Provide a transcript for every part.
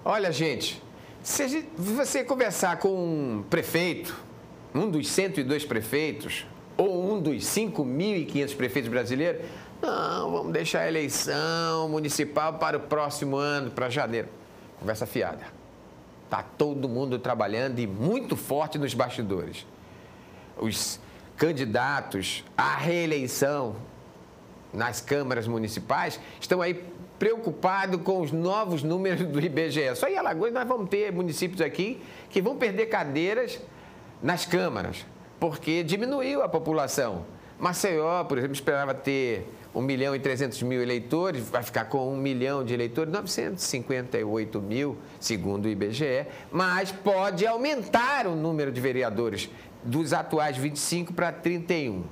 Olha, gente, se você conversar com um prefeito, um dos 102 prefeitos, ou um dos 5.500 prefeitos brasileiros, não, vamos deixar a eleição municipal para o próximo ano, para janeiro. Conversa fiada. Está todo mundo trabalhando e muito forte nos bastidores. Os candidatos à reeleição nas câmaras municipais estão aí preocupados com os novos números do IBGE. Só em Alagoas nós vamos ter municípios aqui que vão perder cadeiras nas câmaras, porque diminuiu a população. Maceió, por exemplo, esperava ter 1.300.000 eleitores, vai ficar com 1 milhão de eleitores, 958 mil, segundo o IBGE, mas pode aumentar o número de vereadores dos atuais 25 para 31.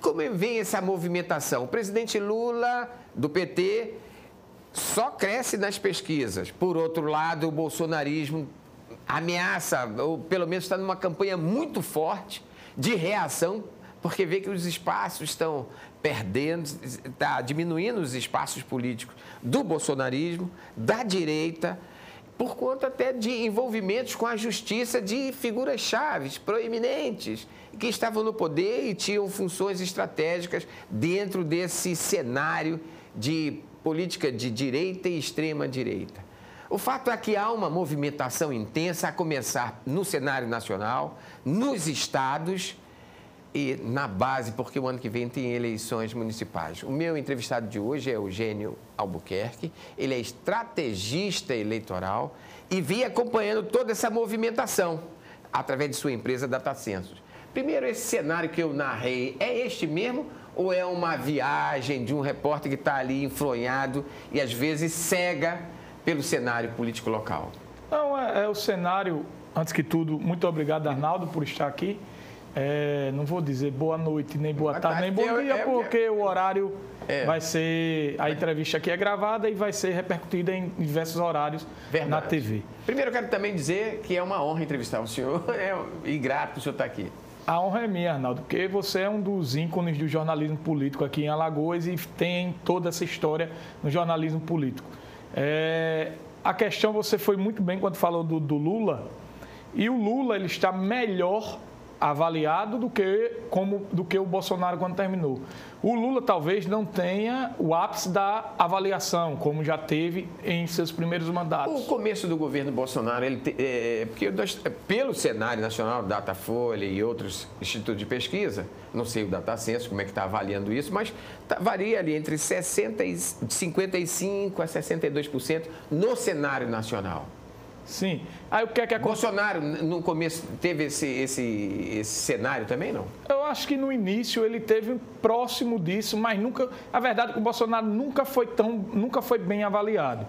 Como vem essa movimentação? O presidente Lula, do PT, só cresce nas pesquisas. Por outro lado, o bolsonarismo ameaça, ou pelo menos está numa campanha muito forte de reação, porque vê que os espaços estão perdendo, está diminuindo os espaços políticos do bolsonarismo, da direita, por conta até de envolvimentos com a justiça de figuras chaves, proeminentes, que estavam no poder e tinham funções estratégicas dentro desse cenário de política de direita e extrema-direita. O fato é que há uma movimentação intensa, a começar no cenário nacional, nos estados e na base, porque o ano que vem tem eleições municipais. O meu entrevistado de hoje é Eugênio Albuquerque, ele é estrategista eleitoral e vem acompanhando toda essa movimentação através de sua empresa DataCensus. Primeiro, esse cenário que eu narrei, é este mesmo ou é uma viagem de um repórter que está ali enfronhado e às vezes cega pelo cenário político local? Não, é o cenário, antes que tudo, muito obrigado, Arnaldo, por estar aqui. Não vou dizer boa noite, nem boa tarde, nem bom dia, porque o horário vai ser... A entrevista aqui é gravada e vai ser repercutida em diversos horários na TV. Primeiro, eu quero também dizer que é uma honra entrevistar o senhor e grato o senhor estar aqui. A honra é minha, Arnaldo, porque você é um dos ícones do jornalismo político aqui em Alagoas e tem toda essa história no jornalismo político. A questão, você foi muito bem quando falou do Lula, e o Lula ele está melhor avaliado do que o Bolsonaro quando terminou. O Lula talvez não tenha o ápice da avaliação, como já teve em seus primeiros mandatos. O começo do governo Bolsonaro, porque pelo cenário nacional, Datafolha e outros institutos de pesquisa, não sei o DataCensus, como é que está avaliando isso, mas varia ali entre 55% a 62% no cenário nacional. Sim. Aí o que é que aconteceu? Bolsonaro, no começo, teve esse cenário também, não? Eu acho que no início ele teve próximo disso, mas nunca... A verdade é que o Bolsonaro nunca foi bem avaliado.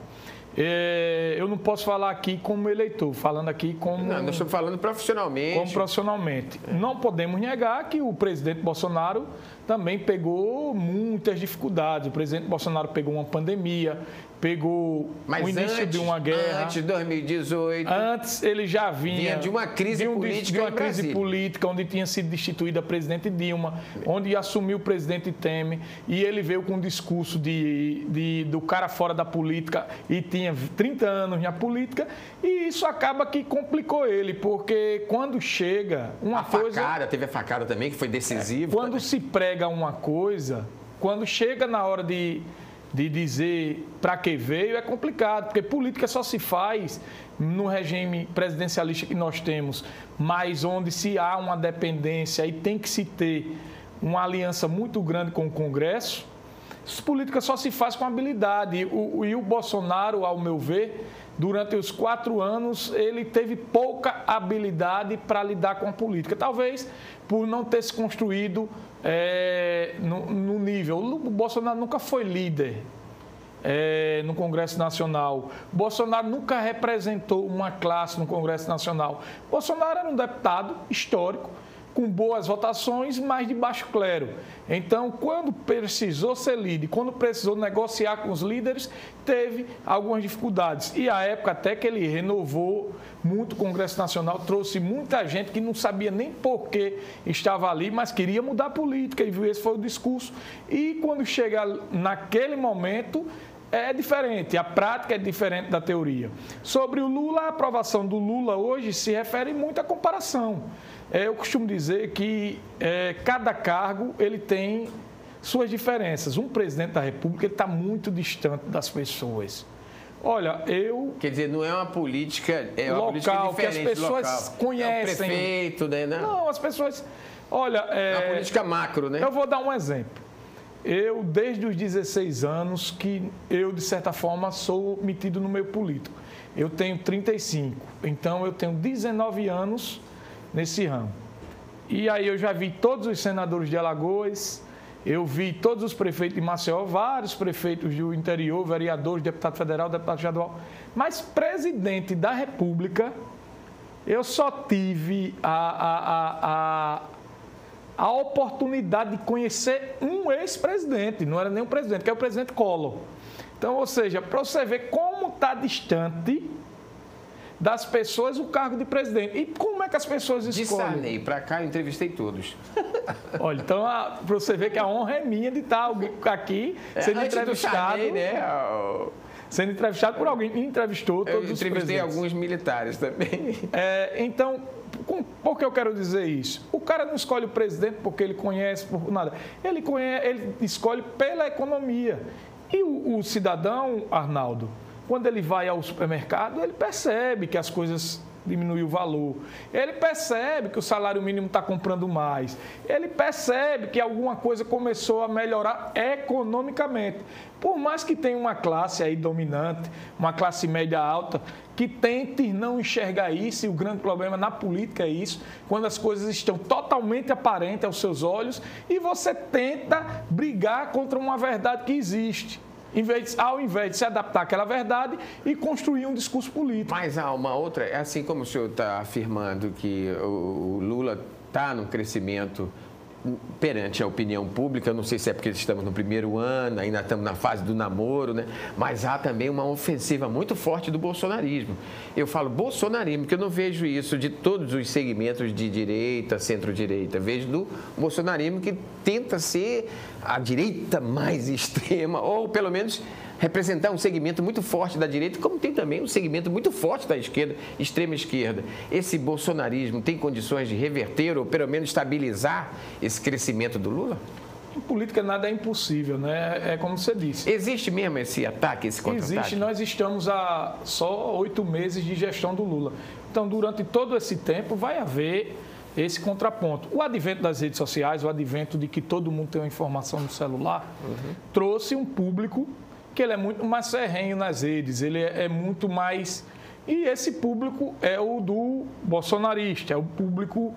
Eu não posso falar aqui como eleitor, falando aqui como... Não, nós estamos falando profissionalmente. Como profissionalmente. Não podemos negar que o presidente Bolsonaro também pegou muitas dificuldades. O presidente Bolsonaro pegou uma pandemia, pegou o início de uma guerra. Antes de 2018. Antes ele já vinha de uma crise política. De uma crise política, onde tinha sido destituída a presidente Dilma, onde assumiu o presidente Temer, e ele veio com um discurso do cara fora da política e tinha 30 anos na política, e isso acaba que complicou ele, porque quando chega uma coisa... Teve a facada também, que foi decisiva. Quando se prega uma coisa, quando chega na hora de dizer para que veio, é complicado, porque política só se faz no regime presidencialista que nós temos, mas onde se há uma dependência e tem que se ter uma aliança muito grande com o Congresso, política só se faz com habilidade. E o Bolsonaro, ao meu ver, durante os 4 anos, ele teve pouca habilidade para lidar com a política. Talvez por não ter se construído no nível. O Bolsonaro nunca foi líder no Congresso Nacional. O Bolsonaro nunca representou uma classe no Congresso Nacional. O Bolsonaro era um deputado histórico, com boas votações, mas de baixo clero. Então, quando precisou ser líder, quando precisou negociar com os líderes, teve algumas dificuldades. E a época até que ele renovou muito o Congresso Nacional, trouxe muita gente que não sabia nem por que estava ali, mas queria mudar a política, e esse foi o discurso. E quando chega naquele momento, é diferente, a prática é diferente da teoria. Sobre o Lula, a aprovação do Lula hoje se refere muito à comparação. Eu costumo dizer que cada cargo ele tem suas diferenças. Um presidente da República está muito distante das pessoas. Olha, Quer dizer, não é uma política... É uma local, política que as pessoas local. conhecem. É o prefeito, né? Não, as pessoas... Olha... É uma política macro, né? Eu vou dar um exemplo. Eu, desde os 16 anos, que eu, de certa forma, sou metido no meio político. Eu tenho 35, então eu tenho 19 anos nesse ramo. E aí eu já vi todos os senadores de Alagoas, eu vi todos os prefeitos de Maceió, vários prefeitos do interior, vereadores, deputado federal, deputado estadual. Mas presidente da República, eu só tive a oportunidade de conhecer um ex-presidente, não era nem um presidente, que é o presidente Collor. Então, ou seja, para você ver como está distante das pessoas o cargo de presidente. E como é que as pessoas escolhem? De Sarney para cá, eu entrevistei todos. Olha, então, para você ver que a honra é minha de estar aqui sendo entrevistado. Sarney, né? Sendo entrevistado por alguém que me entrevistou todos os presidentes. Eu entrevistei alguns militares também. Então, por que eu quero dizer isso? O cara não escolhe o presidente porque ele conhece, por nada. Ele escolhe pela economia. E o cidadão, Arnaldo, quando ele vai ao supermercado, ele percebe que as coisas diminuiu o valor. Ele percebe que o salário mínimo está comprando mais. Ele percebe que alguma coisa começou a melhorar economicamente. Por mais que tenha uma classe aí dominante, uma classe média alta, que tente não enxergar isso, e o grande problema na política é isso, quando as coisas estão totalmente aparentes aos seus olhos e você tenta brigar contra uma verdade que existe. Ao invés de se adaptar àquela verdade e construir um discurso político. Mas há uma outra, é assim como o senhor está afirmando que o Lula está no crescimento perante a opinião pública, não sei se é porque estamos no primeiro ano, ainda estamos na fase do namoro, né? Mas há também uma ofensiva muito forte do bolsonarismo. Eu falo bolsonarismo, porque eu não vejo isso de todos os segmentos de direita, centro-direita. Vejo do bolsonarismo que tenta ser a direita mais extrema, ou pelo menos representar um segmento muito forte da direita, como tem também um segmento muito forte da esquerda, extrema esquerda. Esse bolsonarismo tem condições de reverter ou pelo menos estabilizar esse crescimento do Lula? Em política nada é impossível, né? É como você disse. Existe mesmo esse ataque, esse contra-ataque? Existe. Nós estamos há só 8 meses de gestão do Lula. Então, durante todo esse tempo, vai haver esse contraponto. O advento das redes sociais, o advento de que todo mundo tem uma informação no celular, trouxe um público que ele é muito mais ferrenho nas redes, ele é muito mais... E esse público é o do bolsonarista, é o público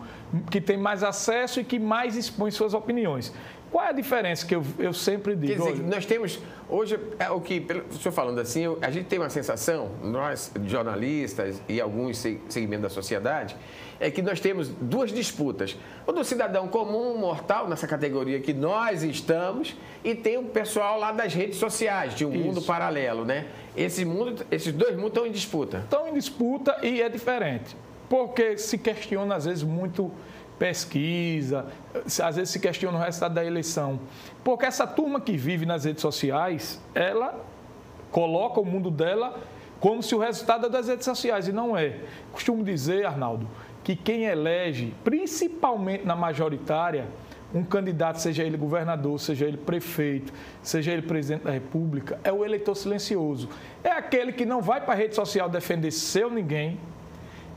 que tem mais acesso e que mais expõe suas opiniões. Qual é a diferença que eu sempre digo? Quer dizer, nós temos, hoje, o que, o senhor falando assim, a gente tem uma sensação, nós jornalistas e alguns segmentos da sociedade, é que nós temos duas disputas. O do cidadão comum, mortal, nessa categoria que nós estamos, e tem o pessoal lá das redes sociais, de um mundo paralelo, né? Esses dois mundos estão em disputa. Estão em disputa e é diferente, porque se questiona, às vezes, muito pesquisa, às vezes se questiona o resultado da eleição. Porque essa turma que vive nas redes sociais, ela coloca o mundo dela como se o resultado é das redes sociais, e não é. Costumo dizer, Arnaldo, que quem elege, principalmente na majoritária, um candidato, seja ele governador, seja ele prefeito, seja ele presidente da República, é o eleitor silencioso. É aquele que não vai para a rede social defender seu ninguém,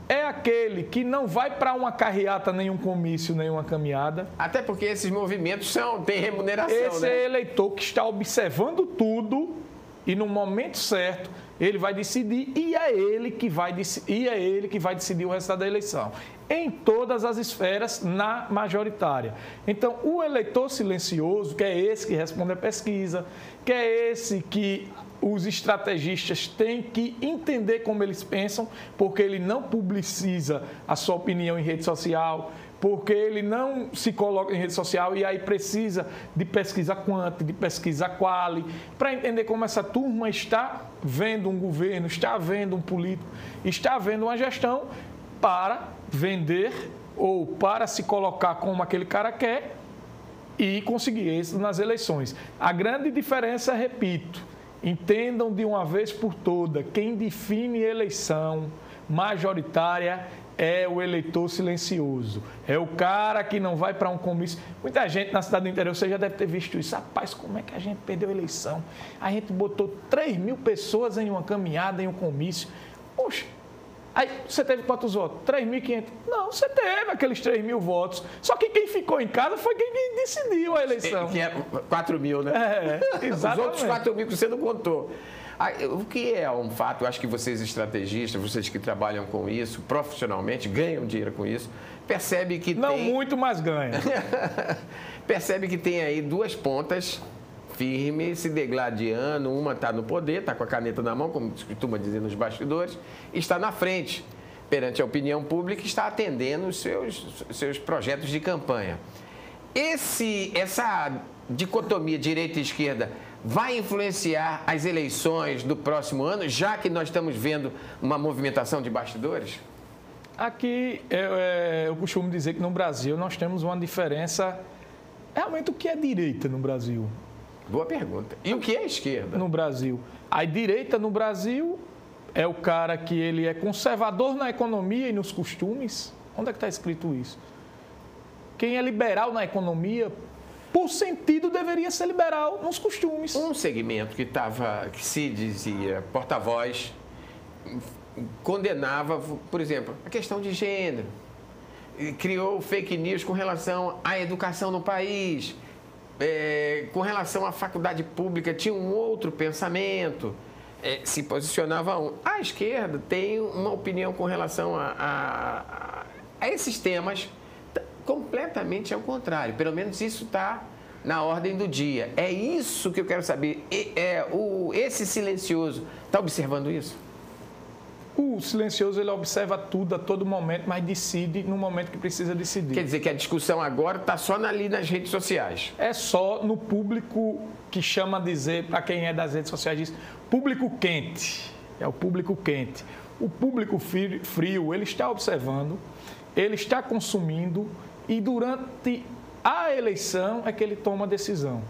é aquele que não vai para uma carreata, nenhum comício, nenhuma caminhada. Até porque esses movimentos têm remuneração, Esse é eleitor que está observando tudo e no momento certo ele vai decidir e é ele que vai decidir o resultado da eleição. Em todas as esferas, na majoritária. Então, o eleitor silencioso, que é esse que responde a pesquisa, que é esse que os estrategistas têm que entender como eles pensam, porque ele não publiciza a sua opinião em rede social, porque ele não se coloca em rede social e aí precisa de pesquisa quant, de pesquisa quali, para entender como essa turma está vendo um governo, está vendo um político, está vendo uma gestão para vender ou para se colocar como aquele cara quer e conseguir êxito nas eleições. A grande diferença, repito, entendam de uma vez por todas, quem define eleição majoritária é o eleitor silencioso. É o cara que não vai para um comício. Muita gente na cidade do interior, você já deve ter visto isso. Rapaz, como é que a gente perdeu a eleição? A gente botou 3.000 pessoas em uma caminhada, em um comício. Poxa, aí você teve quantos votos? 3.500. Não, você teve aqueles 3.000 votos. Só que quem ficou em casa foi quem decidiu a eleição. Que é 4.000, né? É, exatamente. Os outros 4.000 que você não contou. O que é um fato, eu acho que vocês estrategistas, vocês que trabalham com isso profissionalmente, ganham dinheiro com isso, percebe que não muito, mas ganha. Percebe que tem aí duas pontas firmes, se degladiando, uma está no poder, está com a caneta na mão, como se costuma dizer nos bastidores, e está na frente, perante a opinião pública, está atendendo os seus projetos de campanha. Essa dicotomia direita e esquerda vai influenciar as eleições do próximo ano, já que nós estamos vendo uma movimentação de bastidores? Aqui, eu costumo dizer que no Brasil nós temos uma diferença. Realmente, o que é direita no Brasil? Boa pergunta. E o que é esquerda? No Brasil. A direita no Brasil é o cara que ele é conservador na economia e nos costumes. Onde é que está escrito isso? Quem é liberal na economia, por sentido, deveria ser liberal nos costumes. Um segmento que se dizia porta-voz, condenava, por exemplo, a questão de gênero, criou fake news com relação à educação no país, com relação à faculdade pública, tinha um outro pensamento, se posicionava. A esquerda tem uma opinião com relação a esses temas completamente ao contrário. Pelo menos isso está na ordem do dia. É isso que eu quero saber. Esse silencioso está observando isso? O silencioso, ele observa tudo a todo momento, mas decide no momento que precisa decidir. Quer dizer que a discussão agora está só ali nas redes sociais? É só no público que chama a dizer, para quem é das redes sociais, diz público quente. É o público quente. O público frio, ele está observando, ele está consumindo e durante a eleição é que ele toma a decisão.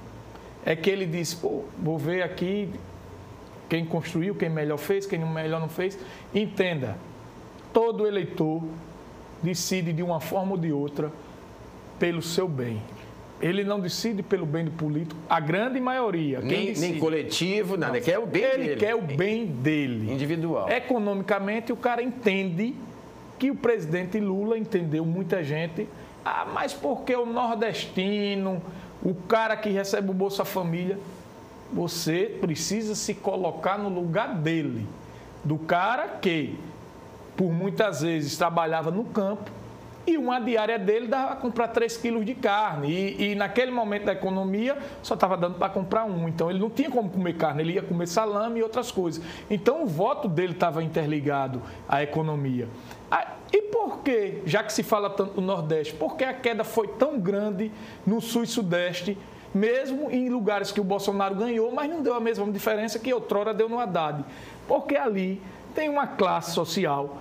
É que ele diz, pô, vou ver aqui quem construiu, quem melhor fez, quem melhor não fez. Entenda, todo eleitor decide de uma forma ou de outra pelo seu bem. Ele não decide pelo bem do político, a grande maioria. Nem coletivo, nada, ele quer o bem dele. Ele quer o bem dele. Individual. Economicamente, o cara entende que o presidente Lula entendeu, muita gente, mas porque o nordestino, o cara que recebe o Bolsa Família, você precisa se colocar no lugar dele, do cara que, por muitas vezes, trabalhava no campo e uma diária dele dava para comprar 3 quilos de carne. E naquele momento da economia, só estava dando para comprar 1. Então, ele não tinha como comer carne, ele ia comer salame e outras coisas. Então, o voto dele estava interligado à economia. E por que, já que se fala tanto do Nordeste, por que a queda foi tão grande no Sul e Sudeste, mesmo em lugares que o Bolsonaro ganhou, mas não deu a mesma diferença que outrora deu no Haddad? Porque ali tem uma classe social,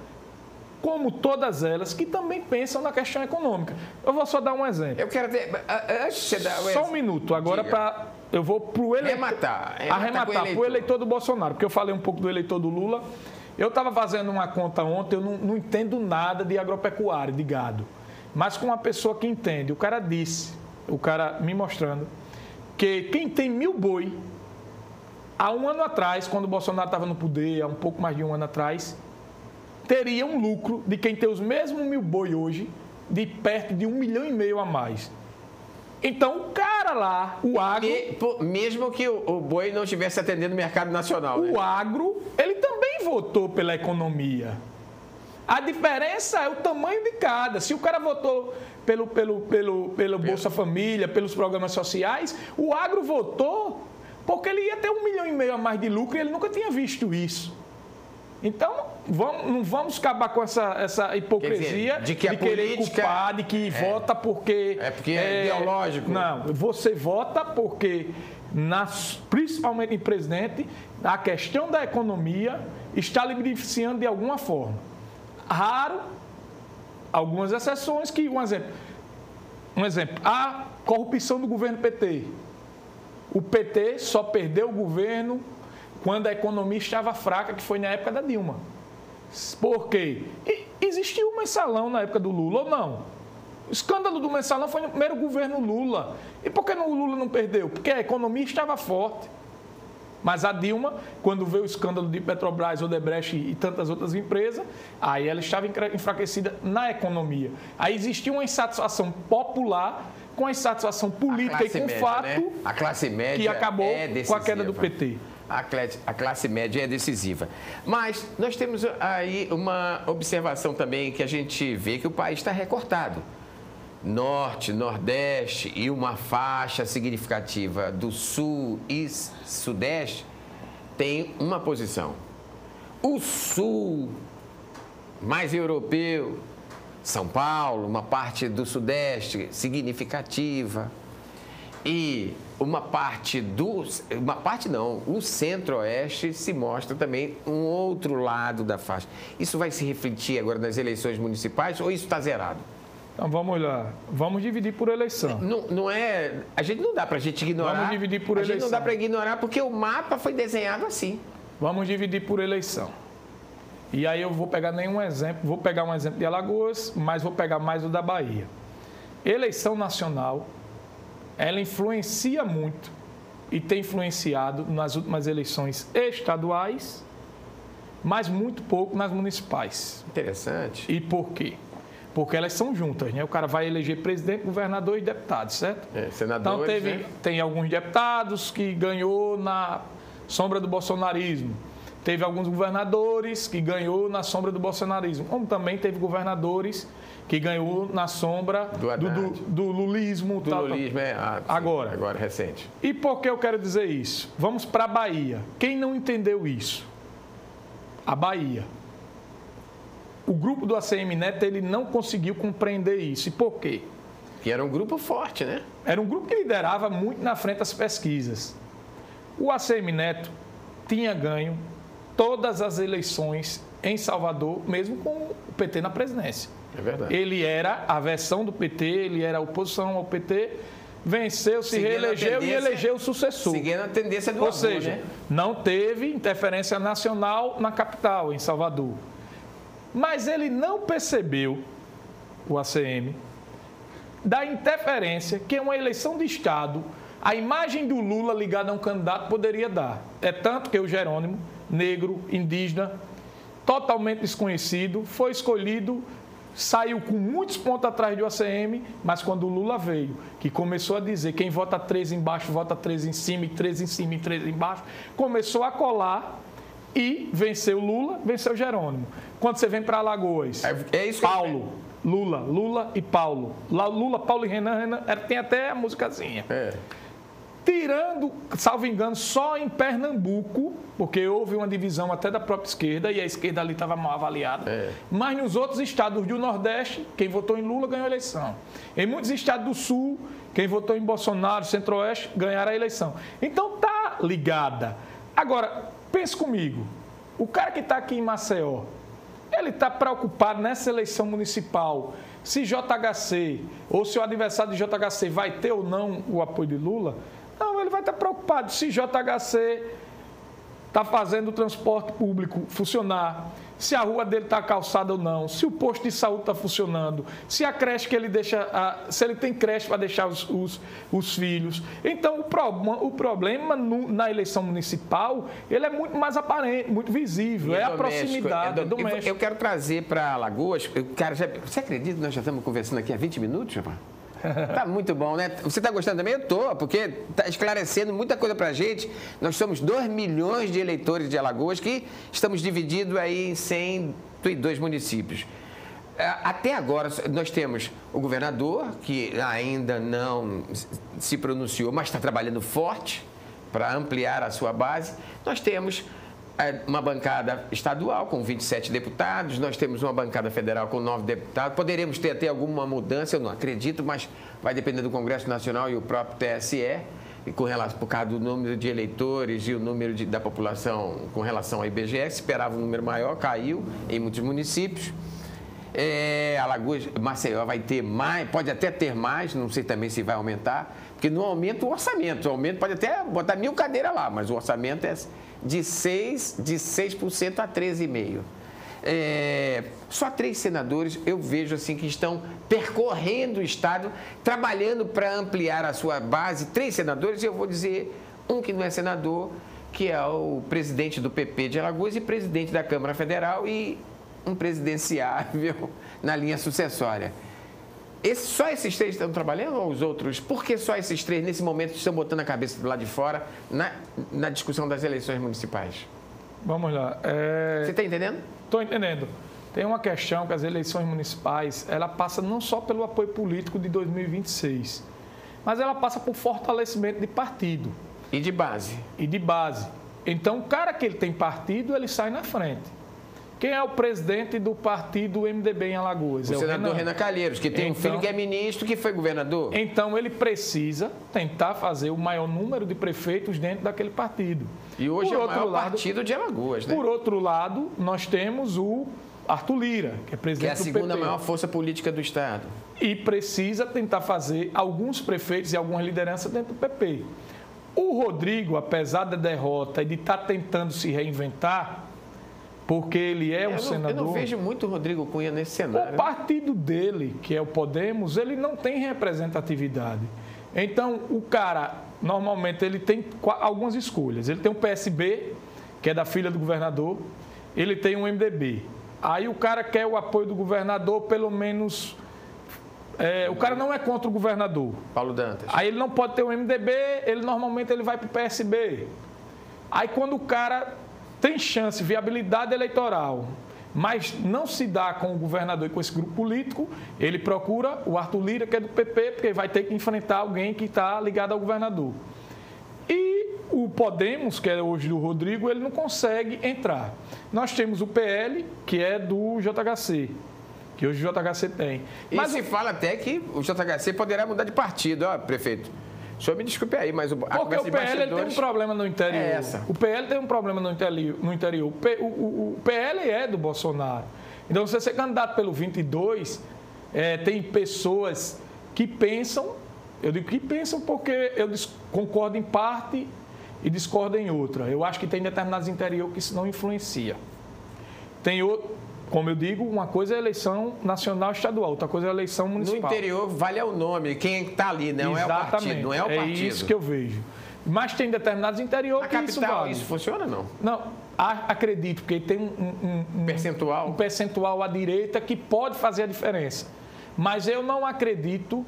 como todas elas, que também pensam na questão econômica. Eu vou só dar um exemplo. Eu quero ter... Antes de você dar o só um minuto, agora eu vou para o eleitor... Arrematar para o eleitor do Bolsonaro, porque eu falei um pouco do eleitor do Lula. Eu estava fazendo uma conta ontem, eu não entendo nada de agropecuária, de gado. Mas com uma pessoa que entende, o cara me mostrando, que quem tem 1.000 boi, há um ano atrás, quando o Bolsonaro estava no poder, há um pouco mais de um ano atrás, teria um lucro de quem tem os mesmos 1.000 boi hoje, de perto de 1,5 milhão a mais. Então, o cara lá, o agro... Mesmo que o boi não estivesse atendendo o mercado nacional. O agro, ele também votou pela economia. A diferença é o tamanho de cada. Se o cara votou pelo Bolsa Família, pelos programas sociais, o agro votou porque ele ia ter 1,5 milhão a mais de lucro e ele nunca tinha visto isso. Então, não vamos acabar com essa hipocrisia de que querer culpar, de que vota porque... porque é ideológico. Não, você vota porque, principalmente em presidente, a questão da economia está lhe beneficiando de alguma forma. Raro, algumas exceções que... Um exemplo, a corrupção do governo PT. O PT só perdeu o governo quando a economia estava fraca, que foi na época da Dilma. Por quê? Existiu um mensalão na época do Lula ou não? O escândalo do mensalão foi no primeiro governo Lula. E por que o Lula não perdeu? Porque a economia estava forte. Mas a Dilma, quando veio o escândalo de Petrobras, Odebrecht e tantas outras empresas, aí ela estava enfraquecida na economia. Aí existia uma insatisfação popular com a insatisfação política e com o fato, né? A classe média que acabou com a queda do PT. A classe média é decisiva. Mas nós temos aí uma observação também que a gente vê que o país está recortado. Norte, Nordeste e uma faixa significativa do Sul e Sudeste tem uma posição. O Sul, mais europeu, São Paulo, uma parte do Sudeste significativa e o Centro-Oeste se mostra também um outro lado da faixa. Isso vai se refletir agora nas eleições municipais ou isso está zerado? Então, vamos lá. Vamos dividir por eleição. Não é... A gente não dá para a gente ignorar. Vamos dividir por eleição. A gente não dá para ignorar porque o mapa foi desenhado assim. Vamos dividir por eleição. E aí eu vou pegar nenhum exemplo. Vou pegar um exemplo de Alagoas, mas vou pegar mais o da Bahia. Eleição nacional, ela influencia muito e tem influenciado nas últimas eleições estaduais, mas muito pouco nas municipais. Interessante. E por quê? Porque elas são juntas, né? O cara vai eleger presidente, governador e deputado, certo? Senadores, então tem alguns deputados que ganhou na sombra do bolsonarismo. Teve alguns governadores que ganhou na sombra do bolsonarismo. Como também teve governadores que ganhou na sombra do lulismo. Do lulismo, agora recente. E por que eu quero dizer isso? Vamos para a Bahia. Quem não entendeu isso? A Bahia. O grupo do ACM Neto, ele não conseguiu compreender isso. E por quê? Que era um grupo forte, né? Era um grupo que liderava muito na frente das pesquisas. O ACM Neto tinha ganho todas as eleições em Salvador, mesmo com o PT na presidência. É verdade. Ele era a versão do PT, ele era a oposição ao PT, venceu, se reelegeu e elegeu o sucessor. Seguindo a tendência do Ou seja, não teve interferência nacional na capital, em Salvador. Mas ele não percebeu, o ACM, da interferência que uma eleição de Estado, a imagem do Lula ligada a um candidato poderia dar. É tanto que o Jerônimo, negro, indígena, totalmente desconhecido, foi escolhido, saiu com muitos pontos atrás do ACM, mas quando o Lula veio, que começou a dizer quem vota 3 embaixo, vota 3 em cima, e 3 em cima e 3 embaixo, começou a colar e venceu Lula, venceu Jerônimo. Quando você vem para Alagoas, isso Paulo, Lula e Paulo. Lula, Paulo e Renan, tem até a musicazinha. Tirando, salvo engano, só em Pernambuco, porque houve uma divisão até da própria esquerda, e a esquerda ali estava mal avaliada. Mas nos outros estados do Nordeste, quem votou em Lula ganhou a eleição. Em muitos estados do Sul, quem votou em Bolsonaro, Centro-Oeste, ganharam a eleição. Então tá ligada. Agora, pense comigo, o cara que está aqui em Maceió, ele está preocupado nessa eleição municipal se JHC ou se o adversário de JHC vai ter ou não o apoio de Lula. Não, ele vai estar preocupado se JHC está fazendo o transporte público funcionar, se a rua dele está calçada ou não, se o posto de saúde está funcionando, se a creche que ele deixa, se ele tem creche para deixar os filhos. Então, o problema na eleição municipal, ele é muito mais aparente, muito visível, é a proximidade, é doméstico. Eu quero trazer para Alagoas, você acredita que nós já estamos conversando aqui há 20 minutos, rapaz? Tá muito bom, né? Você está gostando também? Eu tô, porque está esclarecendo muita coisa para a gente. Nós somos 2 milhões de eleitores de Alagoas que estamos divididos aí em 102 municípios. Até agora, nós temos o governador, que ainda não se pronunciou, mas está trabalhando forte para ampliar a sua base. Nós temos uma bancada estadual com 27 deputados, nós temos uma bancada federal com 9 deputados. Poderemos ter até alguma mudança, eu não acredito, mas vai depender do Congresso Nacional e o próprio TSE, e por causa do número de eleitores e o número da população com relação ao IBGE, esperava um número maior, caiu em muitos municípios. Alagoas, Maceió vai ter mais, pode até ter mais, não sei também se vai aumentar, porque não aumenta o orçamento. O aumento pode até botar 1000 cadeiras lá, mas o orçamento de 6% a 13,5%. Só 3 senadores eu vejo assim que estão percorrendo o Estado, trabalhando para ampliar a sua base. 3 senadores, eu vou dizer um que não é senador, que é o presidente do PP de Alagoas e presidente da Câmara Federal e um presidenciável na linha sucessória. Só esses 3 estão trabalhando ou os outros? Por que só esses 3, nesse momento, estão botando a cabeça do lado de fora na discussão das eleições municipais? Vamos lá. Você está entendendo? Estou entendendo. Tem uma questão que as eleições municipais, ela passa não só pelo apoio político de 2026, mas ela passa por fortalecimento de partido. E de base. E de base. Então, o cara que ele tem partido, ele sai na frente. Quem é o presidente do partido MDB em Alagoas? O senador Renan Calheiros, que tem um filho que é ministro, que foi governador. Então, ele precisa tentar fazer o maior número de prefeitos dentro daquele partido. E hoje é o maior partido de Alagoas, né? Por outro lado, nós temos o Arthur Lira, que é presidente do PP. Que é a segunda maior força política do Estado. E precisa tentar fazer alguns prefeitos e algumas lideranças dentro do PP. O Rodrigo, apesar da derrota e de estar tentando se reinventar, porque ele é um senador... Eu não vejo muito o Rodrigo Cunha nesse cenário. O partido dele, que é o Podemos, ele não tem representatividade. Então, o cara, normalmente, ele tem algumas escolhas. Ele tem o PSB, que é da filha do governador, ele tem um MDB. Aí o cara quer o apoio do governador, pelo menos... o cara não é contra o governador. Paulo Dantas. Aí ele não pode ter um MDB, normalmente ele vai para o PSB. Aí quando o cara tem chance, viabilidade eleitoral, mas não se dá com o governador e com esse grupo político, ele procura o Arthur Lira, que é do PP, porque vai ter que enfrentar alguém que está ligado ao governador. E o Podemos, que é hoje do Rodrigo, ele não consegue entrar. Nós temos o PL, que é do JHC, que hoje o JHC tem. Mas se fala até que o JHC poderá mudar de partido, ó, prefeito. O senhor me desculpe aí, mas porque o PL ele tem um problema no interior. O PL tem um problema no interior. O PL é do Bolsonaro. Então, se você ser candidato pelo 22, tem pessoas que pensam, eu digo que pensam porque eu concordo em parte e discordo em outra. Eu acho que tem determinados interiores que isso não influencia. Tem outro. Como eu digo, uma coisa é a eleição nacional estadual, outra coisa é a eleição municipal. No interior vale o nome, quem está ali, não é o partido, não é o partido. É isso que eu vejo. Mas tem determinados interiores que isso vale. Na capital isso funciona ou não? Não, acredito, porque tem um percentual à direita que pode fazer a diferença. Mas eu não acredito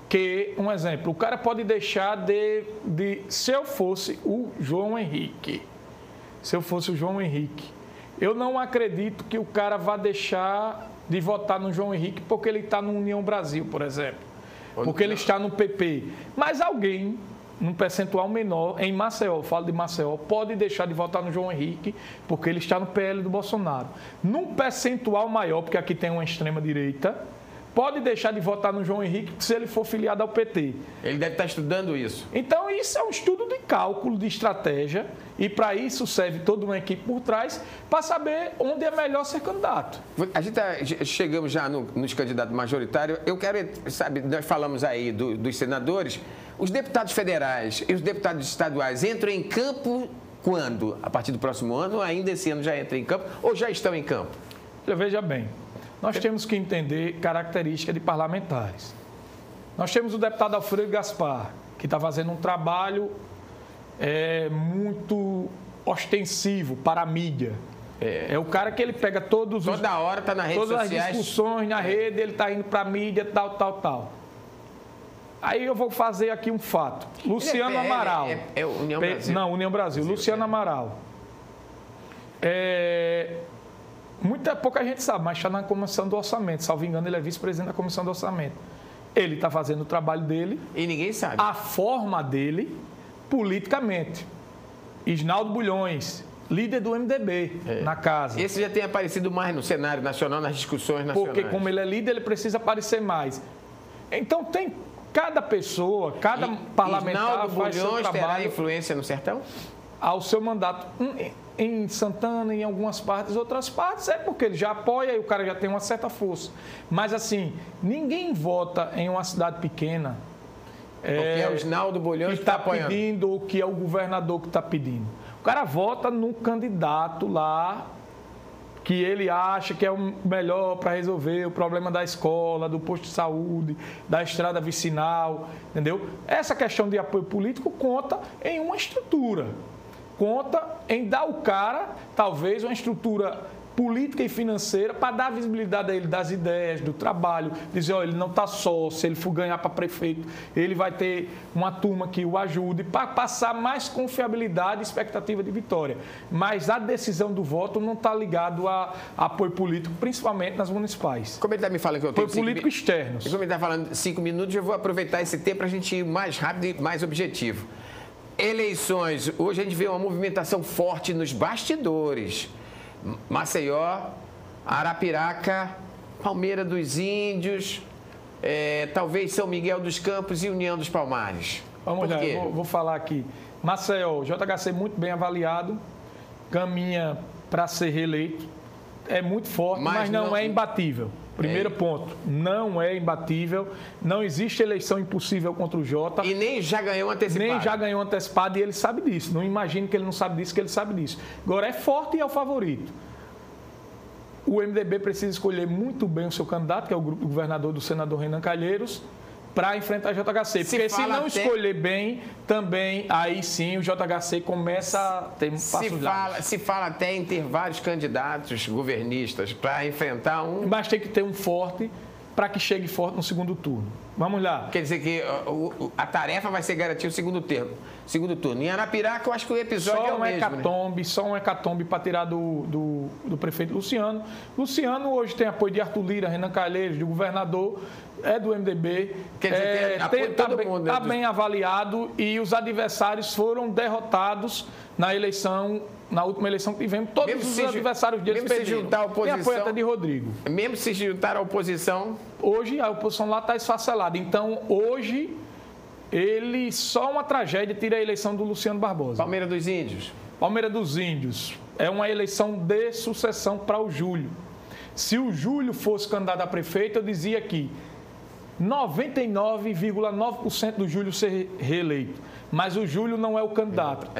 que, um exemplo, o cara pode deixar se eu fosse o João Henrique, eu não acredito que o cara vá deixar de votar no João Henrique porque ele está no União Brasil, por exemplo. Porque ele está no PP. Mas alguém, num percentual menor, em Maceió, eu falo de Maceió, pode deixar de votar no João Henrique porque ele está no PL do Bolsonaro. Num percentual maior, porque aqui tem uma extrema-direita, pode deixar de votar no João Henrique se ele for filiado ao PT. Ele deve estar estudando isso. Então, isso é um estudo de cálculo, de estratégia, e para isso serve toda uma equipe por trás para saber onde é melhor ser candidato. A gente chegamos já nos candidatos majoritários. Eu quero, sabe, nós falamos aí dos senadores, os deputados federais e os deputados estaduais entram em campo quando? A partir do próximo ano, ou ainda esse ano já entra em campo, ou já estão em campo? Veja bem. Nós temos que entender características de parlamentares. Nós temos o deputado Alfredo Gaspar, que está fazendo um trabalho muito ostensivo para a mídia. É o cara que ele pega toda hora está nas redes sociais. Todas as discussões na rede, ele está indo para a mídia, tal. Aí eu vou fazer aqui um fato. Luciano Amaral. É União Brasil. Não, União Brasil. Luciano Amaral. Pouca gente sabe, mas está na comissão do orçamento. Salvo engano, ele é vice-presidente da comissão do orçamento. Ele está fazendo o trabalho dele. E ninguém sabe. A forma dele, politicamente. Isnaldo Bulhões, líder do MDB na casa. Esse já tem aparecido mais no cenário nacional, nas discussões nacionais. Porque como ele é líder, ele precisa aparecer mais. Então, tem cada pessoa, cada parlamentar faz seu trabalho. Terá influência no sertão? Ao seu mandato. Em Santana, em algumas partes, outras partes, é porque ele já apoia e o cara já tem uma certa força. Mas, assim, ninguém vota em uma cidade pequena porque é o Isnaldo Bulhões que está apoiando. Pedindo ou que é o governador que está pedindo. O cara vota num candidato lá que ele acha que é o melhor para resolver o problema da escola, do posto de saúde, da estrada vicinal, entendeu? Essa questão de apoio político conta em uma estrutura, conta em dar ao cara, talvez, uma estrutura política e financeira para dar visibilidade a ele das ideias, do trabalho, dizer, ó, ele não está só, se ele for ganhar para prefeito, ele vai ter uma turma que o ajude, para passar mais confiabilidade e expectativa de vitória. Mas a decisão do voto não está ligado a apoio político, principalmente nas municipais. Como ele está me falando que eu tenho apoio político externo. Como ele está falando 5 minutos, eu vou aproveitar esse tempo para a gente ir mais rápido e mais objetivo. Eleições, hoje a gente vê uma movimentação forte nos bastidores. Maceió, Arapiraca, Palmeira dos Índios, talvez São Miguel dos Campos e União dos Palmares. Vamos lá, vou falar aqui. Maceió, JHC muito bem avaliado, caminha para ser reeleito, é muito forte, mas não é imbatível. Primeiro ponto, não é imbatível, não existe eleição impossível contra o Jota. E nem já ganhou antecipado. Nem já ganhou antecipado e ele sabe disso. Não imagine que ele não sabe disso, que ele sabe disso. Agora, é forte e é o favorito. O MDB precisa escolher muito bem o seu candidato, que é o grupo do governador do senador Renan Calheiros, para enfrentar a JHC. Porque se não escolher bem, também, aí sim, o JHC começa a ter passos largos. Se fala até em ter vários candidatos governistas para enfrentar um... Mas tem que ter um forte para que chegue forte no segundo turno. Vamos lá. Quer dizer que a tarefa vai ser garantir o segundo turno. Em Arapiraca, eu acho que o episódio é o mesmo. Só um hecatombe para tirar do prefeito Luciano. Luciano hoje tem apoio de Arthur Lira, Renan Calheiros, do governador, é do MDB. Quer dizer, está bem avaliado e os adversários foram derrotados na última eleição que tivemos. Todos os adversários deles perderam. Tem apoio até de Rodrigo. Mesmo se juntar à oposição... Hoje a oposição lá está esfacelada. Então, hoje, só uma tragédia tira a eleição do Luciano Barbosa. Palmeira dos Índios. Palmeira dos Índios. É uma eleição de sucessão para o Júlio. Se o Júlio fosse candidato a prefeito, eu dizia que 99,9% do Júlio ser reeleito. Mas o Júlio não é o candidato.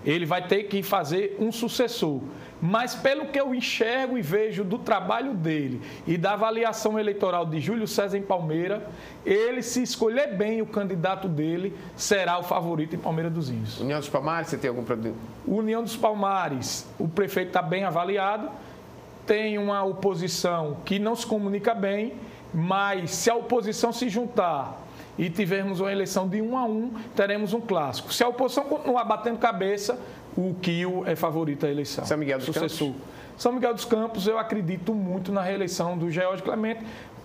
Ele vai ter que fazer um sucessor. Mas pelo que eu enxergo e vejo do trabalho dele e da avaliação eleitoral de Júlio César em Palmeira, ele, se escolher bem o candidato dele, será o favorito em Palmeira dos Índios. União dos Palmares, você tem algum problema? União dos Palmares, o prefeito está bem avaliado, tem uma oposição que não se comunica bem, mas se a oposição se juntar e tivermos uma eleição de 1 a 1, teremos um clássico. Se a oposição continuar batendo cabeça, o Kio é favorito à eleição. São Miguel dos Campos? São Miguel dos Campos, eu acredito muito na reeleição do George Clemente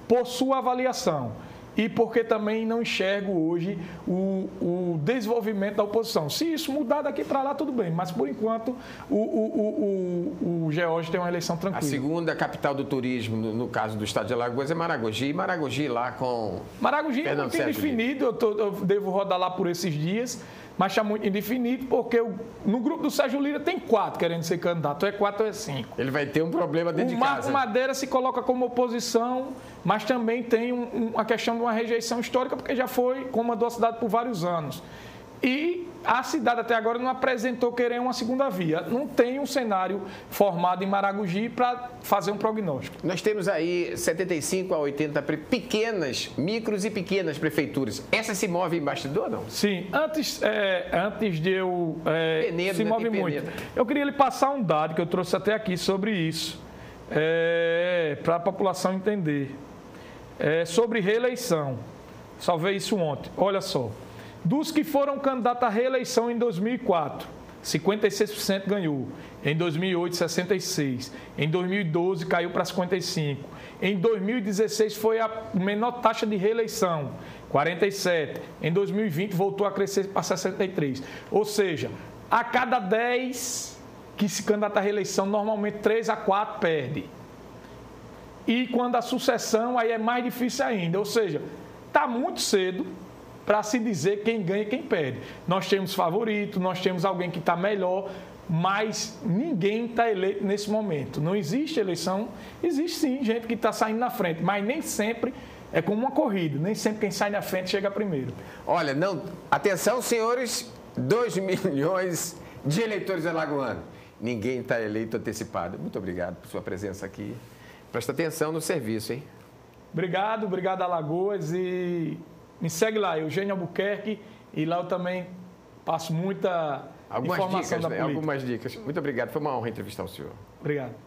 por sua avaliação e porque também não enxergo hoje o desenvolvimento da oposição. Se isso mudar daqui para lá, tudo bem, mas por enquanto o George tem uma eleição tranquila. A segunda capital do turismo, no caso do estado de Alagoas, é Maragogi. Maragogi lá com... Maragogi é muito indefinido, eu devo rodar lá por esses dias, mas está muito indefinido, porque no grupo do Sérgio Lira tem 4 querendo ser candidato, ou é 4 ou é 5. Ele vai ter um problema dentro de casa. O Marco Madeira se coloca como oposição, mas também tem a questão de uma rejeição histórica, porque já foi comandou a cidade por vários anos. E a cidade até agora não apresentou querer uma segunda via. Não tem um cenário formado em Maragogi para fazer um prognóstico. Nós temos aí 75 a 80 pequenas, micros e pequenas prefeituras. Essa se move em bastidor, não? Sim. Antes de eu... se move muito. Eu queria lhe passar um dado que eu trouxe até aqui sobre isso, para a população entender. Sobre reeleição. Salvei isso ontem. Olha só. Dos que foram candidatos à reeleição em 2004, 56% ganhou. Em 2008, 66%. Em 2012, caiu para 55%. Em 2016, foi a menor taxa de reeleição, 47%. Em 2020, voltou a crescer para 63%. Ou seja, a cada 10 que se candidata à reeleição, normalmente 3 a 4 perde. E quando a sucessão, aí é mais difícil ainda. Ou seja, está muito cedo para se dizer quem ganha e quem perde. Nós temos favorito, nós temos alguém que está melhor, mas ninguém está eleito nesse momento. Não existe eleição, existe sim gente que está saindo na frente, mas nem sempre é como uma corrida, nem sempre quem sai na frente chega primeiro. Olha, não, atenção senhores, 2 milhões de eleitores alagoanos. Ninguém está eleito antecipado. Muito obrigado por sua presença aqui. Presta atenção no serviço, hein? Obrigado Alagoas, e me segue lá, Eugênio Albuquerque, e lá eu também passo muita informação da política. Algumas dicas. Muito obrigado, foi uma honra entrevistar o senhor. Obrigado.